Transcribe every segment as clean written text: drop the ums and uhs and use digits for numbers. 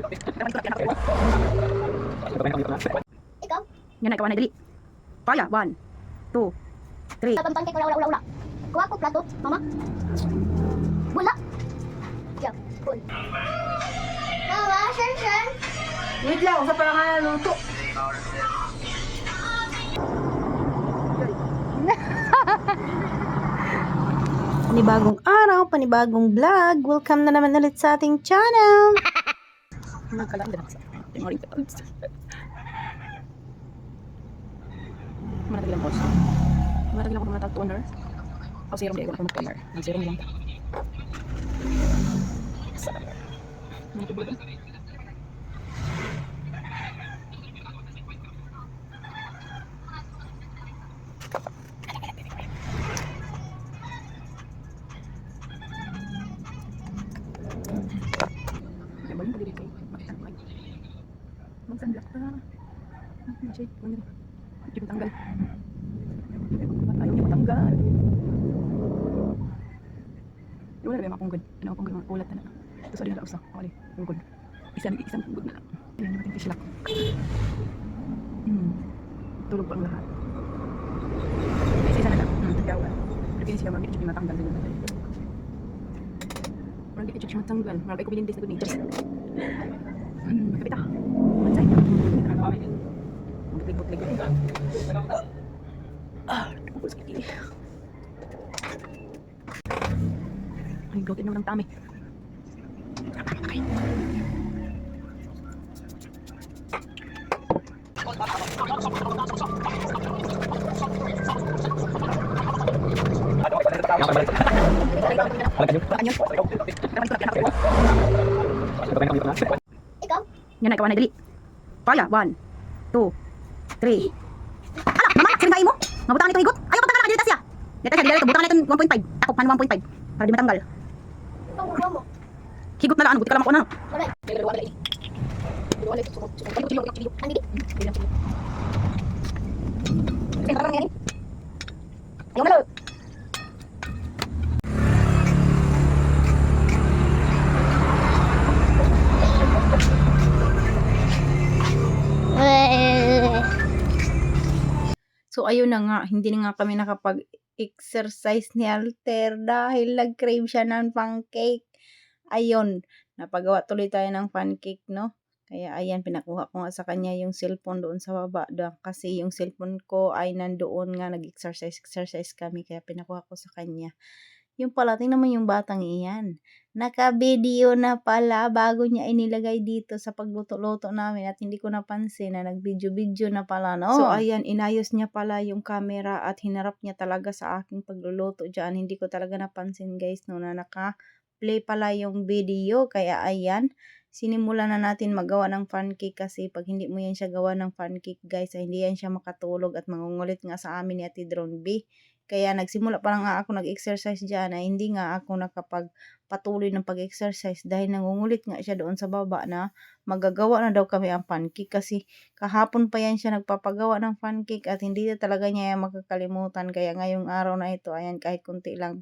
Ikaw? Yan na, ikaw na, dali. Paya, 1, 2, 3. Pampangkay ko, wala. Kuha ko plato, mama. Wala. Yeah, cool. Mama, shan. Wait lang, sa parang luto. Panibagong araw, panibagong vlog. Welcome na naman ulit sa ating channel. Nagkalaan din sa tingoring petods. Matagil ang post. Matagil ako mga toner. O serum di ako mag-toner. Ang serum lang. Sarap. Balik ko dito. Magsandak ka. Masay, ano? Hindi matanggal. Ayaw niya matanggal. Wala na ba yung mapunggod? Ano mapunggod? Mga ulat na na. Tapos ano na usa. Wala, punggod. Isang punggod na lang. Ayan naman yung fish lock. Tulog pa ang lahat. Isa na lang. Tagawan. Pero kini siya mag-itchuk yung matanggal. Marang itchuk siya matanggal. Marang ko pinindis na good natures. Magkapit ah. Mansay. Magbutlig. Tungkol sa kili. Ay, gawin naman ng tami. Ikaw? Yan na, ikaw na, dali. Paya, 1, 2, 3. Ala, mama, sinabain mo? Mabutangan itong higot. Ayaw patanggal na, dito siya. Dito siya, dito. Butangan itong 1.5. Takop, 1.5. Para di matanggal. Ikaw mo. Higot na lang, buti ka lang ako na. Wala. Andi. Ayaw na lang. So, ayun na nga, hindi na nga kami nakapag-exercise ni Alter dahil nag-crave siya ng pancake. Ayun, napagawa tuloy tayo ng pancake, no? Kaya ayan, pinakuha ko nga sa kanya yung cellphone doon sa baba. Kasi yung cellphone ko ay nandoon nga, nag-exercise kami. Kaya pinakuha ko sa kanya. Yung pala, tingnan mo yung batang iyan. Naka-video na pala bago niya inilagay dito sa pagluto-luto namin at hindi ko napansin na nag-video-video na pala, no? So, ayan, inayos niya pala yung camera at hinarap niya talaga sa aking pagluluto dyan. Hindi ko talaga napansin, guys, no, na naka-play pala yung video. Kaya, ayan, sinimulan na natin magawa ng pancake kasi pag hindi mo yan siya gawa ng pancake, guys, ay hindi yan siya makatulog at mangungulit nga sa amin ni Ate Drone B. Kaya nagsimula pa lang nga ako nag-exercise dyan ay hindi nga ako nakapagpatuloy ng pag-exercise dahil nangungulit nga siya doon sa baba na magagawa na daw kami ang pancake kasi kahapon pa yan siya nagpapagawa ng pancake at hindi na talaga niya yan makakalimutan. Kaya ngayong araw na ito, ayan, kahit kunti lang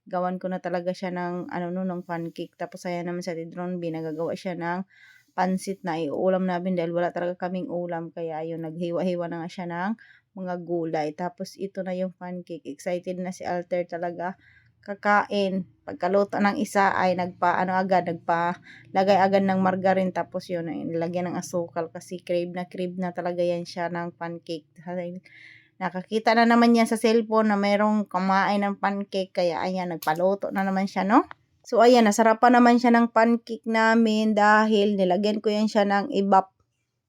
gawan ko na talaga siya ng ng pancake. Tapos ayan naman sa Tidron B, nagagawa siya ng pansit na iuulam namin dahil wala talaga kaming ulam. Kaya ayun, naghiwa-hiwa na nga siya ng mga gulay. Tapos ito na yung pancake. Excited na si Alter talaga kakain. Pagkaluto ng isa ay nagpalagay agad ng margarine. Tapos yun, nilagyan ng asukal kasi crave na talaga yan siya ng pancake. Nakakita na naman yan sa cellphone na mayroong kumain ng pancake. Kaya ayan, nagpaluto na naman siya, no? So ayan, nasarapan naman siya ng pancake namin dahil nilagyan ko yan siya ng evap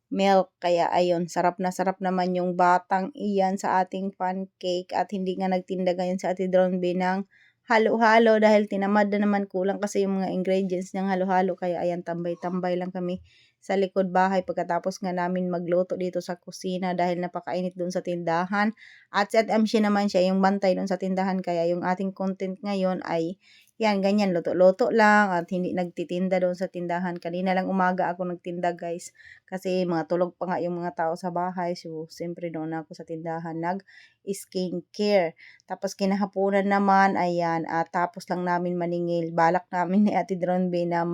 milk. Kaya ayun, sarap naman yung batang iyan sa ating pancake at hindi nga nagtinda ngayon sa Ate Drone B ng halo-halo dahil tinamad na naman, kulang kasi yung mga ingredients ng halo-halo. Kaya ayan, tambay-tambay lang kami sa likod bahay pagkatapos nga namin magluto dito sa kusina dahil napakainit doon sa tindahan. At si MC naman siya yung bantay doon sa tindahan. Kaya yung ating content ngayon ay yan, ganyan, luto-luto lang at hindi nagtitinda doon sa tindahan. Kanina lang umaga ako nagtinda, guys, kasi mga tulog pa nga yung mga tao sa bahay. So, siyempre doon ako sa tindahan nag-skincare. Tapos kinahaponan naman, ayan, at tapos lang namin maningil. Balak namin ni Ate Drone B na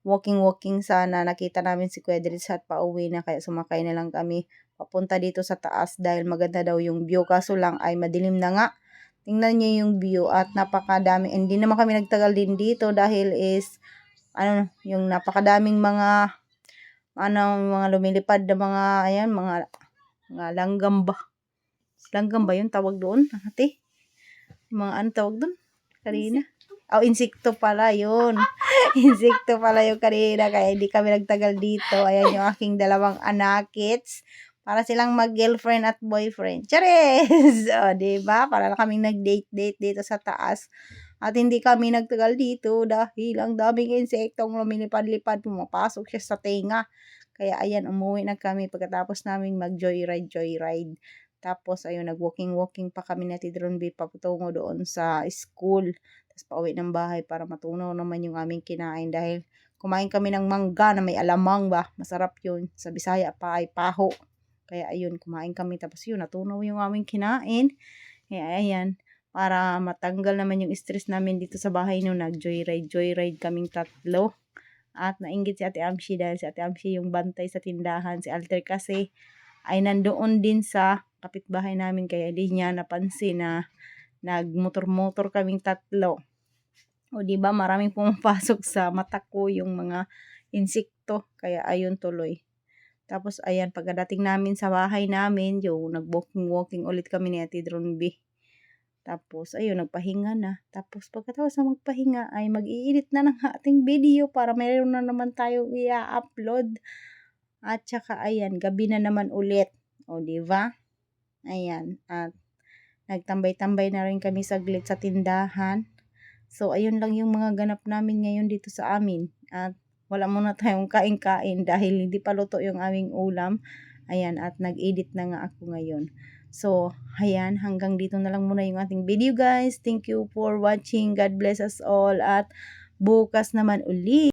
walking sana. Nakita namin si Kuya Dritz at pauwi na kaya sumakay na lang kami papunta dito sa taas dahil maganda daw yung view. Kaso lang ay madilim na nga. Tingnan niyo yung view at napakadami. Hindi naman kami nagtagal din dito dahil is yung napakadaming mga mga lumilipad na mga ayan, mga langgam ba? Langgam ba yung tawag doon? Ate? Mga tawag doon? Kanina? Insekto pala yun. Insekto pala yung kanina kaya hindi kami nagtagal dito. Ayan yung aking dalawang anakits. Para silang mag-girlfriend at boyfriend. Charis! O, diba? Para lang kaming nag-date-date dito sa taas. At hindi kami nagtagal dito dahil ang daming insektong lumilipad-lipad. Pumapasok siya sa tenga. Kaya ayan, umuwi na kami pagkatapos namin mag-joyride. Tapos ayun, nag-walking pa kami na Tidronby patungo doon sa school. Tapos pauwi ng bahay para matunaw naman yung aming kinain dahil kumain kami ng mangga na may alamang ba. Masarap yun. Sa Bisaya pa ay paho. Kaya ayun, kumain kami. Tapos yun, natunaw yung aming kinain. Kaya ayan, para matanggal naman yung stress namin dito sa bahay no, nag-joyride kaming tatlo. At nainggit si Ate Amshi dahil si Ate Amshi yung bantay sa tindahan. Si Alter kasi ay nandoon din sa kapitbahay namin kaya hindi niya napansin na nagmotor-motor kaming tatlo. O diba, maraming pumapasok sa mata ko yung mga insekto. Kaya ayun tuloy. Tapos ayan, pagdating namin sa bahay namin, yung nag-walking ulit kami ni Ate Dronby. Tapos, ayun, nagpahinga na. Tapos, pagkatapos na magpahinga, ay mag-i-edit na ng ating video para mayroon na naman tayong i-upload. At saka, ayan, gabi na naman ulit. O, diba? Ayan. At, nagtambay-tambay na rin kami saglit sa tindahan. So, ayun lang yung mga ganap namin ngayon dito sa amin. At, wala muna tayong kain-kain dahil hindi pa luto yung aming ulam. Ayan, at nag-edit na nga ako ngayon. So, ayan, hanggang dito na lang muna yung ating video guys. Thank you for watching. God bless us all. At bukas naman uli.